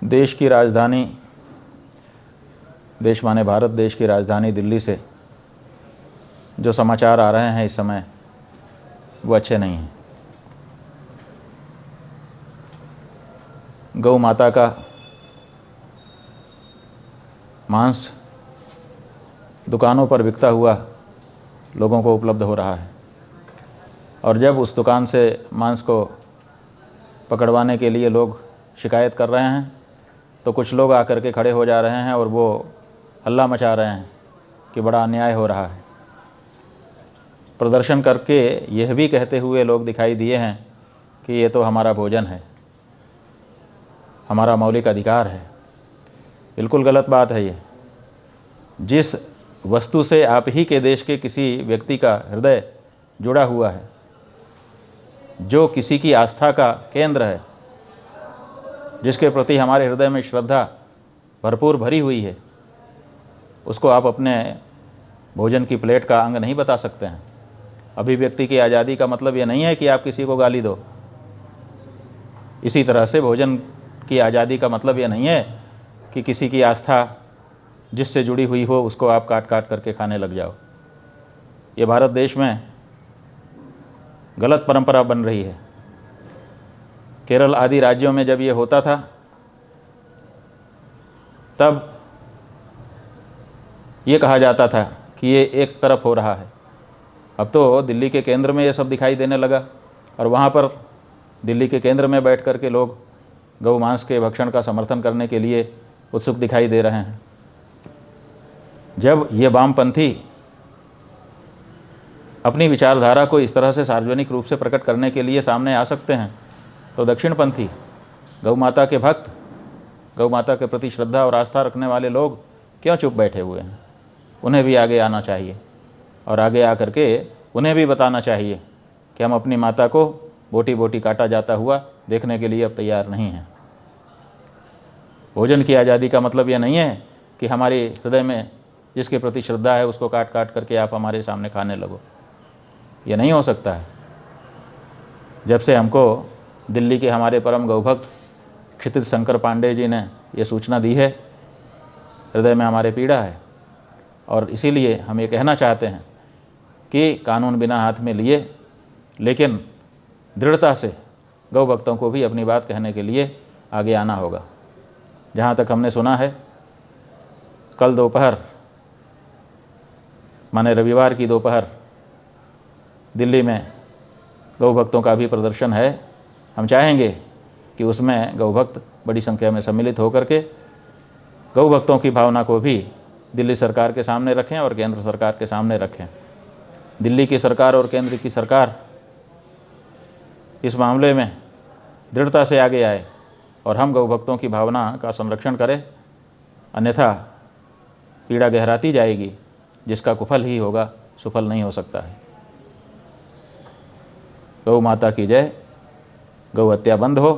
देश की राजधानी, देश माने भारत देश की राजधानी दिल्ली से जो समाचार आ रहे हैं इस समय वो अच्छे नहीं हैं। गौ माता का मांस दुकानों पर बिकता हुआ लोगों को उपलब्ध हो रहा है और जब उस दुकान से मांस को पकड़वाने के लिए लोग शिकायत कर रहे हैं तो कुछ लोग आकर के खड़े हो जा रहे हैं और वो हल्ला मचा रहे हैं कि बड़ा अन्याय हो रहा है। प्रदर्शन करके यह भी कहते हुए लोग दिखाई दिए हैं कि ये तो हमारा भोजन है, हमारा मौलिक अधिकार है। बिल्कुल गलत बात है ये। जिस वस्तु से आप ही के देश के किसी व्यक्ति का हृदय जुड़ा हुआ है, जो किसी की आस्था का केंद्र है, जिसके प्रति हमारे हृदय में श्रद्धा भरपूर भरी हुई है, उसको आप अपने भोजन की प्लेट का अंग नहीं बता सकते हैं। अभिव्यक्ति की आज़ादी का मतलब ये नहीं है कि आप किसी को गाली दो। इसी तरह से भोजन की आज़ादी का मतलब ये नहीं है कि किसी की आस्था जिससे जुड़ी हुई हो उसको आप काट काट करके खाने लग जाओ। ये भारत देश में गलत परंपरा बन रही है। केरल आदि राज्यों में जब ये होता था तब ये कहा जाता था कि ये एक तरफ हो रहा है। अब तो दिल्ली के केंद्र में ये सब दिखाई देने लगा और वहाँ पर दिल्ली के केंद्र में बैठ कर के लोग गौ मांस के भक्षण का समर्थन करने के लिए उत्सुक दिखाई दे रहे हैं। जब ये वामपंथी अपनी विचारधारा को इस तरह से सार्वजनिक रूप से प्रकट करने के लिए सामने आ सकते हैं तो दक्षिणपंथी गौ माता के भक्त, गौ माता के प्रति श्रद्धा और आस्था रखने वाले लोग क्यों चुप बैठे हुए हैं? उन्हें भी आगे आना चाहिए और आगे आकर के उन्हें भी बताना चाहिए कि हम अपनी माता को बोटी बोटी काटा जाता हुआ देखने के लिए अब तैयार नहीं हैं। भोजन की आज़ादी का मतलब यह नहीं है कि हमारे हृदय में जिसके प्रति श्रद्धा है उसको काट काट करके आप हमारे सामने खाने लगो। ये नहीं हो सकता है। जब से हमको दिल्ली के हमारे परम गौभक्त क्षितिज शंकर पांडे जी ने ये सूचना दी है, हृदय में हमारे पीड़ा है और इसीलिए हम ये कहना चाहते हैं कि कानून बिना हाथ में लिए लेकिन दृढ़ता से गौ भक्तों को भी अपनी बात कहने के लिए आगे आना होगा। जहाँ तक हमने सुना है, कल दोपहर माने रविवार की दोपहर दिल्ली में गौ भक्तों का भी प्रदर्शन है। हम चाहेंगे कि उसमें गौ भक्त बड़ी संख्या में सम्मिलित होकर के गौ भक्तों की भावना को भी दिल्ली सरकार के सामने रखें और केंद्र सरकार के सामने रखें। दिल्ली की सरकार और केंद्र की सरकार इस मामले में दृढ़ता से आगे आए और हम गौ भक्तों की भावना का संरक्षण करें, अन्यथा पीड़ा गहराती जाएगी जिसका कुफल ही होगा, सुफल नहीं हो सकता है। गौ माता की जय। गौ हत्या बंद हो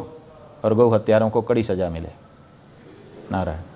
और गौ हत्यारों को कड़ी सजा मिले। नारायण।